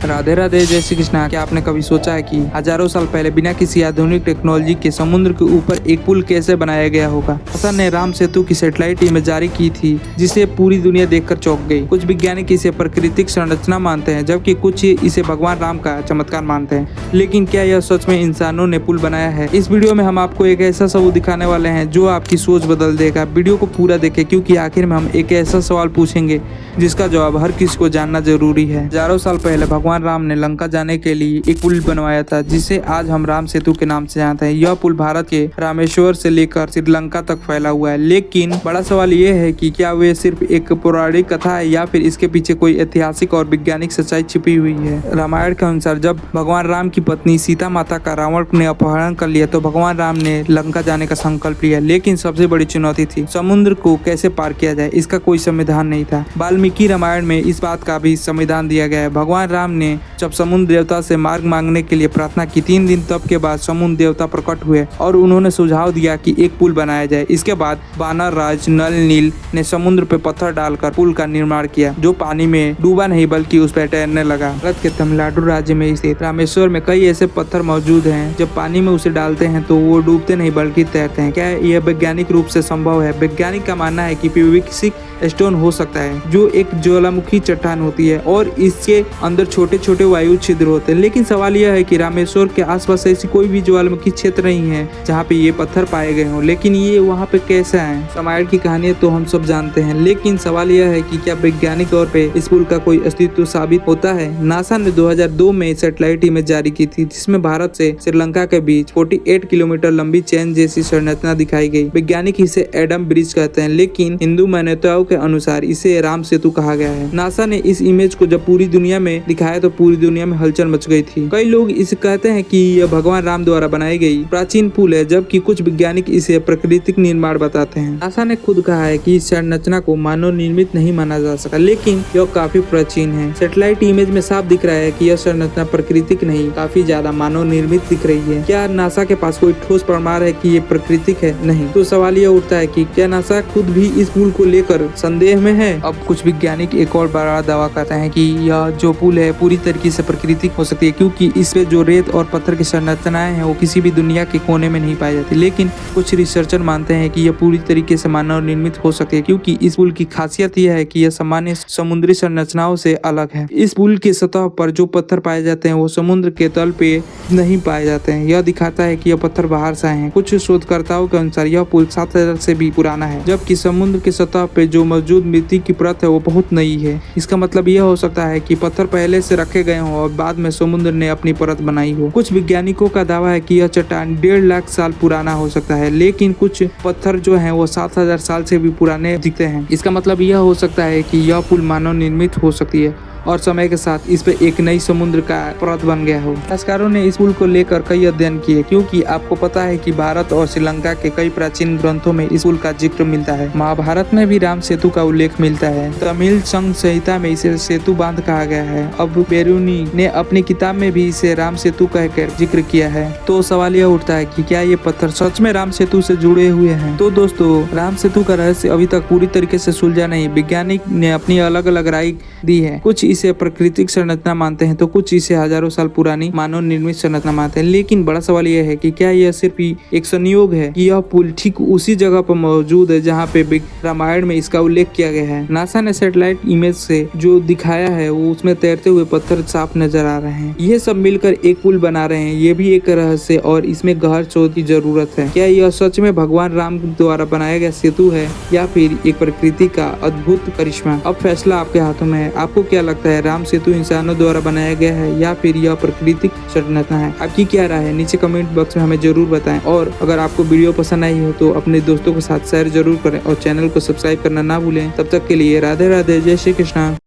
राधे राधे, जय श्री कृष्णा। क्या आपने कभी सोचा है कि हजारों साल पहले बिना किसी आधुनिक टेक्नोलॉजी के समुद्र के ऊपर एक पुल कैसे बनाया गया होगा। नासा ने राम सेतु की सैटेलाइट इमेज जारी की थी, जिसे पूरी दुनिया देखकर चौंक गई। कुछ वैज्ञानिक इसे प्राकृतिक संरचना मानते हैं, जबकि कुछ इसे भगवान राम का चमत्कार मानते हैं। लेकिन क्या यह सच में इंसानों ने पुल बनाया है? इस वीडियो में हम आपको एक ऐसा सबूत दिखाने वाले हैं जो आपकी सोच बदल देगा। वीडियो को पूरा देखें, क्योंकि आखिर में हम एक ऐसा सवाल पूछेंगे जिसका जवाब हर किसी को जानना जरूरी है। हजारों साल पहले भगवान राम ने लंका जाने के लिए एक पुल बनवाया था, जिसे आज हम राम सेतु के नाम से जानते हैं। यह पुल भारत के रामेश्वर से लेकर श्रीलंका तक फैला हुआ है। लेकिन बड़ा सवाल यह है कि क्या वे सिर्फ एक पौराणिक कथा है या फिर इसके पीछे कोई ऐतिहासिक और वैज्ञानिक सच्चाई छिपी हुई है। रामायण के अनुसार जब भगवान राम की पत्नी सीता माता का रावण ने अपहरण कर लिया तो भगवान राम ने लंका जाने का संकल्प लिया। लेकिन सबसे बड़ी चुनौती थी समुद्र को कैसे पार किया जाए। इसका कोई संविधान नहीं था। वाल्मीकि रामायण में इस बात का भी संविधान दिया गया है। भगवान राम ने जब समुद्र देवता से मार्ग मांगने के लिए प्रार्थना की, 3 दिन तप के बाद समुद्र देवता प्रकट हुए और उन्होंने सुझाव दिया कि एक पुल बनाया जाए। इसके बाद वानर राज नल नील ने समुद्र पे पत्थर डालकर पुल का निर्माण किया, जो पानी में डूबा नहीं बल्कि उस पर तैरने लगा। भारत के तमिलनाडु राज्य में स्थित रामेश्वर में कई ऐसे पत्थर मौजूद हैं, जब पानी में उसे डालते हैं तो वो डूबते नहीं बल्कि तैरते हैं। क्या यह वैज्ञानिक रूप से संभव है? वैज्ञानिक का मानना है कि पिविक्सिक स्टोन हो सकता है, जो एक ज्वालामुखी चट्टान होती है और इसके अंदर छोटे छोटे वायु छिद्र होते हैं। लेकिन सवाल यह है कि रामेश्वर के आसपास ऐसी कोई भी ज्वालामुखी क्षेत्र नहीं है जहाँ पे ये पत्थर पाए गए हों। लेकिन ये वहाँ पे कैसे आए? रामायण की कहानी तो हम सब जानते हैं, लेकिन सवाल यह है कि क्या वैज्ञानिक तौर पे इस पुल का कोई अस्तित्व साबित होता है? नासा ने 2002 में सैटेलाइट इमेज जारी की थी, जिसमें भारत से श्रीलंका के बीच 48 किलोमीटर लंबी चैन जैसी संरचना दिखाई गई। वैज्ञानिक इसे एडम ब्रिज कहते हैं, लेकिन हिंदू मान्यताओं के अनुसार इसे राम सेतु कहा गया है। नासा ने इस इमेज को जब पूरी दुनिया में दिखाया तो पूरी दुनिया में हलचल मच गई थी। कई लोग इसे कहते हैं कि यह भगवान राम द्वारा बनाई गई प्राचीन पुल है, जबकि कुछ वैज्ञानिक इसे प्राकृतिक निर्माण बताते हैं। नासा ने खुद कहा है कि इस संरचना को मानव निर्मित नहीं माना जा सका, लेकिन यह काफी प्राचीन है। सैटेलाइट इमेज में साफ दिख रहा है कि यह संरचना प्राकृतिक नहीं, काफी ज्यादा मानव निर्मित दिख रही है। क्या नासा के पास कोई ठोस प्रमाण है कि ये प्राकृतिक है? नहीं। तो सवाल यह उठता है कि क्या नासा खुद भी इस पुल को लेकर संदेह में है? अब कुछ वैज्ञानिक एक और बड़ा दावा करते हैं कि यह जो पुल है पूरी तरीके से प्राकृतिक हो सकती है, क्योंकि इसमें जो रेत और पत्थर की संरचनाएं हैं वो किसी भी दुनिया के कोने में नहीं पाई जाती। लेकिन कुछ रिसर्चर मानते हैं कि यह पूरी तरीके से मानव निर्मित हो सकती है, क्योंकि इस पुल की खासियत यह है कि यह सामान्य समुद्री संरचनाओं से अलग है। इस पुल की सतह पर जो पत्थर पाए जाते हैं वो समुद्र के तल पे नहीं पाए जाते हैं। यह दिखाता है कि यह पत्थर बाहर से आए हैं। कुछ शोधकर्ताओं के अनुसार यह पुल 7000 से भी पुराना है, जबकि समुद्र की सतह पे जो मौजूद मिट्टी की परत है वो बहुत नई है। इसका मतलब यह हो सकता है कि पत्थर पहले से रखे गए हों और बाद में समुद्र ने अपनी परत बनाई हो। कुछ वैज्ञानिकों का दावा है कि यह चट्टान 1.5 लाख साल पुराना हो सकता है, लेकिन कुछ पत्थर जो हैं वो 7000 साल से भी पुराने दिखते हैं। इसका मतलब यह हो सकता है कि यह पुल मानव निर्मित हो सकती है और समय के साथ इस पे एक नई समुद्र का परत बन गया हो। इतिहासकारों ने इस पुल को लेकर कई अध्ययन किए, क्योंकि आपको पता है कि भारत और श्रीलंका के कई प्राचीन ग्रंथों में इस पुल का जिक्र मिलता है। महाभारत में भी राम सेतु का उल्लेख मिलता है। तमिल संघ संहिता में इसे सेतु बांध कहा गया है। अब बेरुनी ने अपनी किताब में भी इसे राम सेतु कहकर जिक्र किया है। तो सवाल यह उठता है कि क्या ये पत्थर सच में राम सेतु से जुड़े हुए हैं? तो दोस्तों, राम सेतु का रहस्य अभी तक पूरी तरीके से सुलझा नहीं। वैज्ञानिक ने अपनी अलग अलग राय दी है। कुछ इसे प्राकृतिक संरचना मानते हैं तो कुछ इसे हजारों साल पुरानी मानव निर्मित संरचना मानते हैं। लेकिन बड़ा सवाल यह है कि क्या यह सिर्फ एक संयोग है कि यह पुल ठीक उसी जगह पर मौजूद है जहां पे रामायण में इसका उल्लेख किया गया है। नासा ने सैटेलाइट इमेज से जो दिखाया है वो उसमें तैरते हुए पत्थर साफ नजर आ रहे हैं। ये सब मिलकर एक पुल बना रहे हैं। ये भी एक रहस्य और इसमें गहन शोध की जरूरत है। क्या यह सच में भगवान राम द्वारा बनाया गया सेतु है या फिर एक प्रकृति का अद्भुत करिश्मा? अब फैसला आपके हाथों में है। आपको क्या लगता है, राम सेतु इंसानों द्वारा बनाया गया है या फिर यह प्राकृतिक संरचना है? आपकी क्या राय है? नीचे कमेंट बॉक्स में हमें जरूर बताएं। और अगर आपको वीडियो पसंद आई हो तो अपने दोस्तों के साथ शेयर जरूर करें और चैनल को सब्सक्राइब करना ना भूलें। तब तक के लिए राधे राधे, जय श्री कृष्णा।